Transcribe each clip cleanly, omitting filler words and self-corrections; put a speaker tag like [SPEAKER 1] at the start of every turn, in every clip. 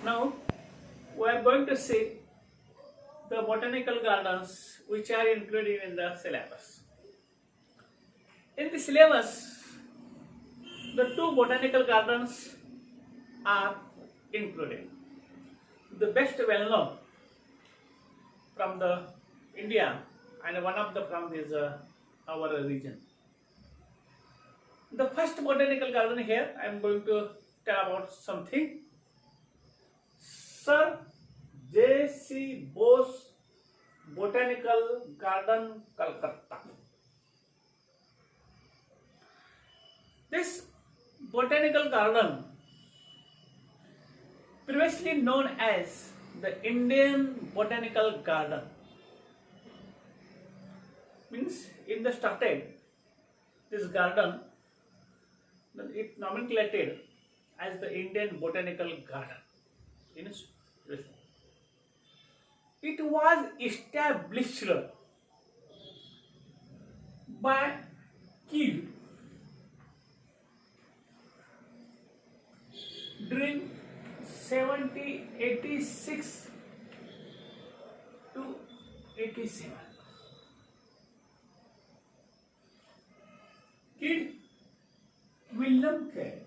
[SPEAKER 1] Now we are going to see the botanical gardens which are included in the syllabus. In the syllabus, the two botanical gardens are included. The best well known from the India and one of the from this our region. The first botanical garden here I am going to tell about something. Sir J.C. Bose Botanical Garden, Calcutta. This botanical garden, previously known as the Indian Botanical Garden, means in the started this garden, it nomenclated as the Indian Botanical Garden. It was established by Kidd during 1786 to 87. Kidd William Kidd,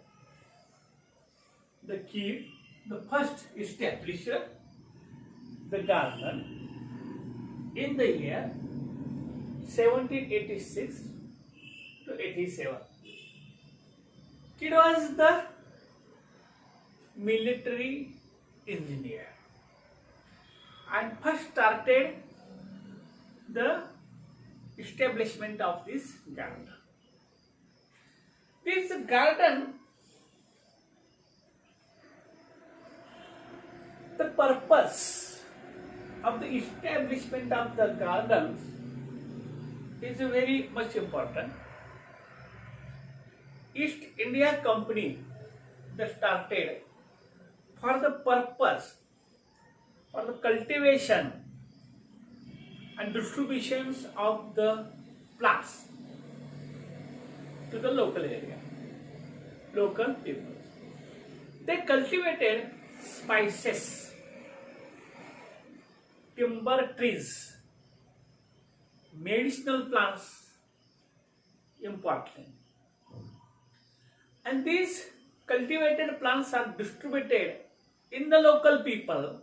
[SPEAKER 1] the first established the garden in the year 1786 to 87. Kidd was the military engineer and first started the establishment of this garden. This garden, the purpose of the establishment of the gardens is very much important. East India Company that started for the purpose for the cultivation and distributions of the plants to the local area, local people. They cultivated spices, timber trees, medicinal plants, important. And these cultivated plants are distributed in the local people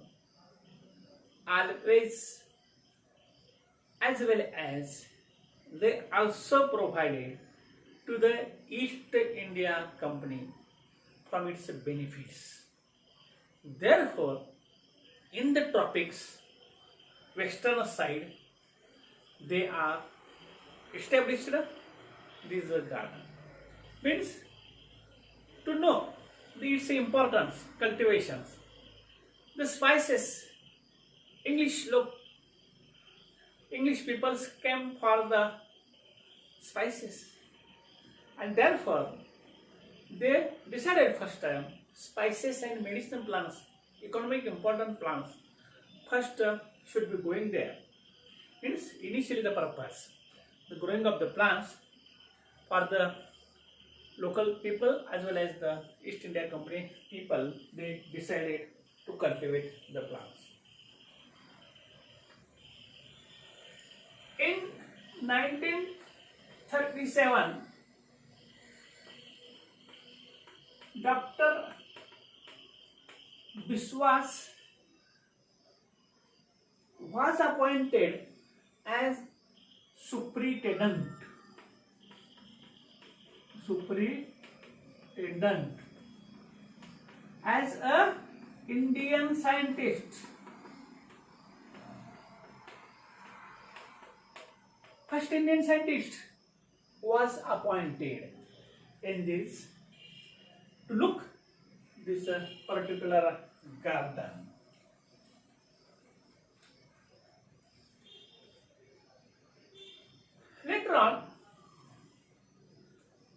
[SPEAKER 1] always, as well as they also provided to the East India Company from its benefits. Therefore, in the tropics, western side, they are established this garden. Means to know its importance, cultivations. The spices, English people came for the spices, and therefore they decided first time spices and medicinal plants, economic important plants, first should be going there. Means initially the purpose, the growing of the plants for the local people as well as the East India Company people, they decided to cultivate the plants. In 1937, Dr. Biswas was appointed as superintendent as a Indian scientist. First Indian scientist was appointed in this to look this particular garden. Later on,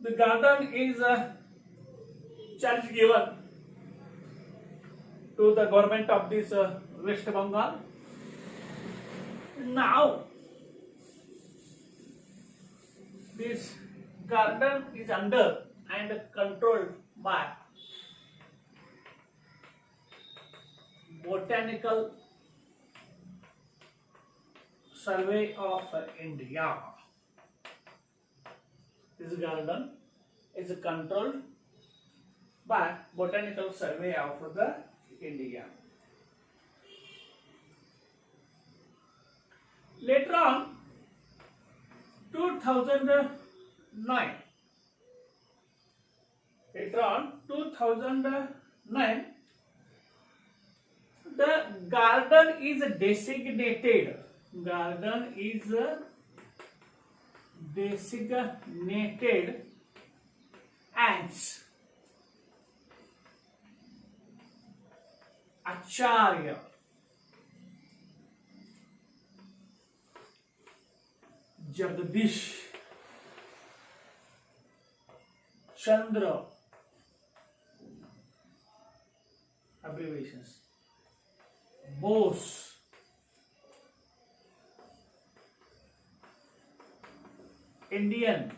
[SPEAKER 1] the garden is a charge given to the government of this West Bengal. Now, this garden is under and controlled by Botanical Survey of India. This garden is controlled by Botanical Survey of the India. Later on, 2009. Later on, 2009, the garden is designated. Garden is designated as Acharya Jagdish Chandra, abbreviations, Bose, Indian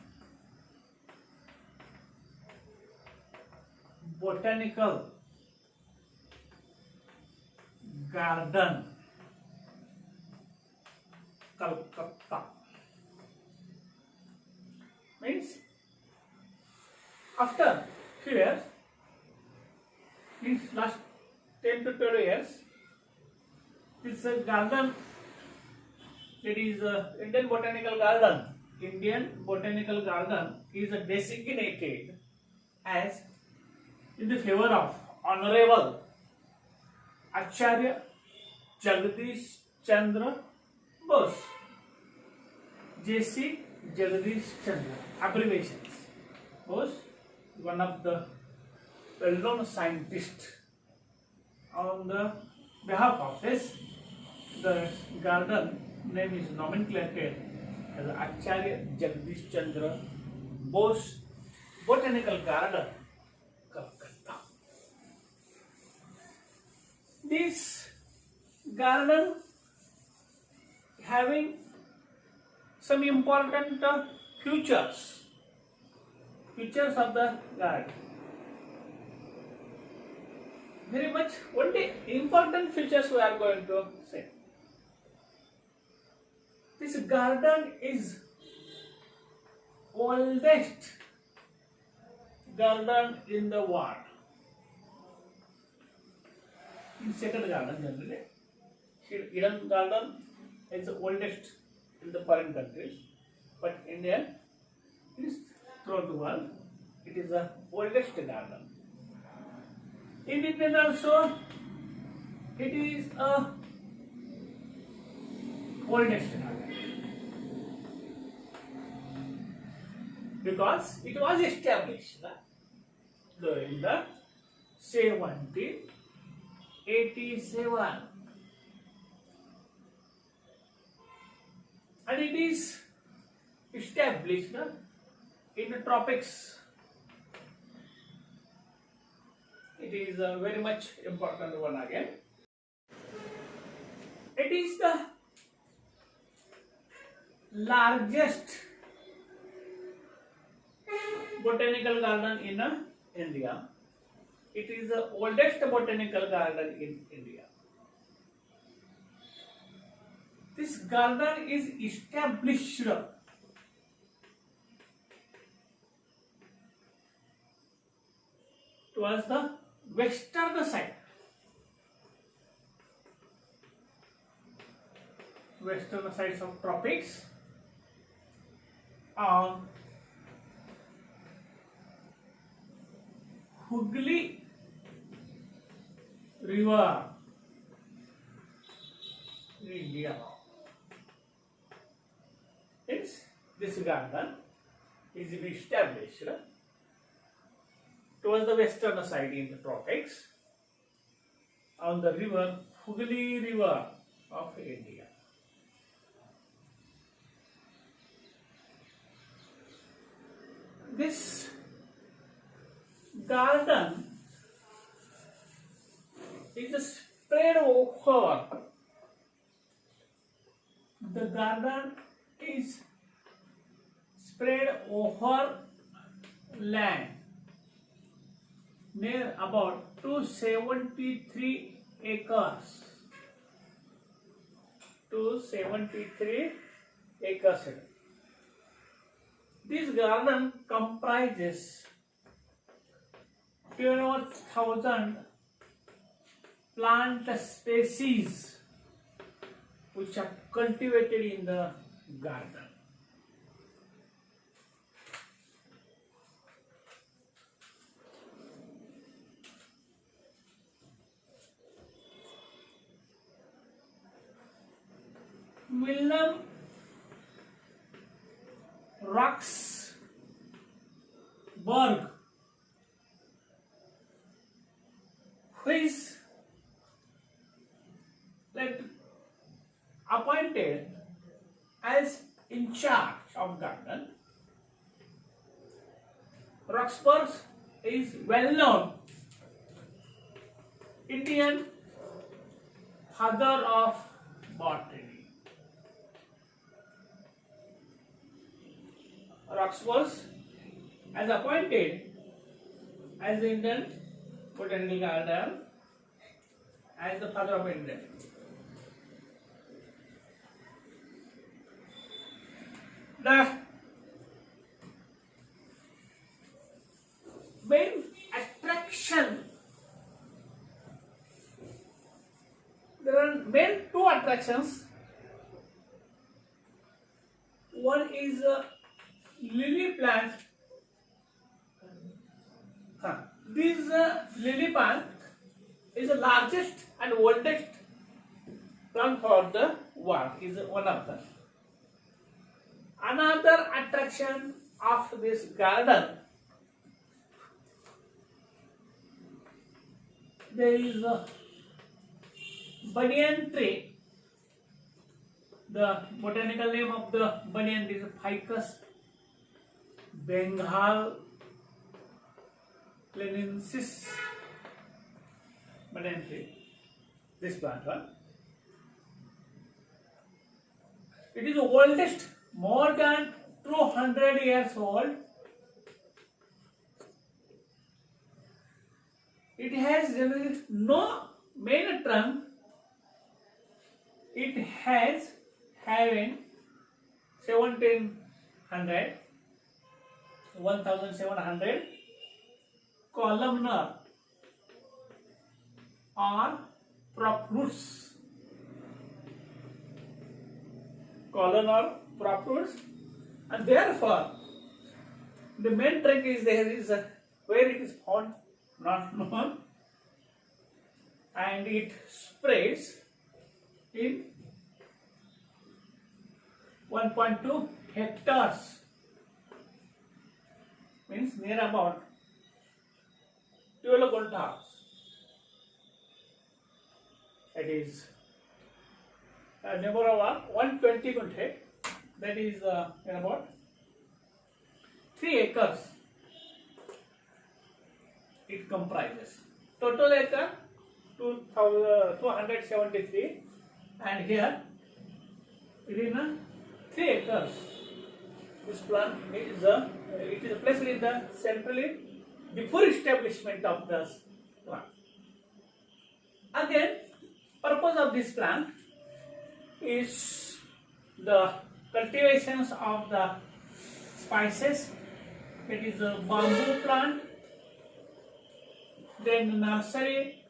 [SPEAKER 1] Botanical Garden, Calcutta. Means after few years, means last 10 to 12 years, this garden, it is Indian Botanical Garden. Indian Botanical Garden is designated as in the favor of Honorable Acharya Jagdish Chandra Bose, J.C. Jagdish Chandra, abbreviations. Bose, one of the well-known scientists. On the behalf of this, the garden name is nomenclated as Acharya Jagdish Chandra Bose Botanical Garden, Calcutta. This garden having some important features of the garden. Very much only important features we are going to say. This garden is oldest garden in the world. In second garden generally, Eden garden is the oldest in the foreign countries, but India is throughout the world, it is the oldest garden. In India also, it is a oldest garden because it was established in the 1787, and it is established in the tropics. It is a very much important one again. It is the largest botanical garden in India. It is the oldest botanical garden in India. This garden is established towards the western side. Western sides of tropics on Hooghly River in India. This garden is established towards the western side in the tropics on the river Hooghly River of India. This garden is spread over. The garden is spread over land near about 273 acres to 73 acres. This garden comprises 12,000 plant species which are cultivated in the garden. William Roxburgh, who is appointed as in charge of garden. Roxburgh is well-known Indian father of botany. Roxburgh as appointed as the Indian Botanical Garden as the father of India. The main attraction, there are main two attractions. One is a lily plant. This lily plant is the largest and oldest plant for the world. Is one of them. Another attraction of this garden, there is a banyan tree. The botanical name of the banyan is Ficus Bengal Lenensis banyan tree. This plant one. It is the oldest, more than 200 years old. It has generally no main trunk. It has having 1700 columnar or prop roots. Columnar prop roots, and therefore the main trunk is there is where it is found not known, and it spreads in 1.2 hectares, means near about 12 guntars. That is a number of 120 gunte, that is in about 3 acres it comprises. Total acre 273, and here it is 3 acres. This plant is it is placed in the centrally before establishment of this plant. Again, purpose of this plant is the cultivations of the spices. It is a bamboo plant, then nursery,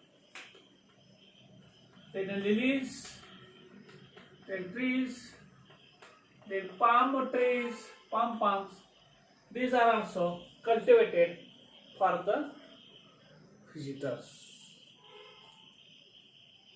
[SPEAKER 1] then lilies, then trees, then palm trees, palms. These are also cultivated for the visitors.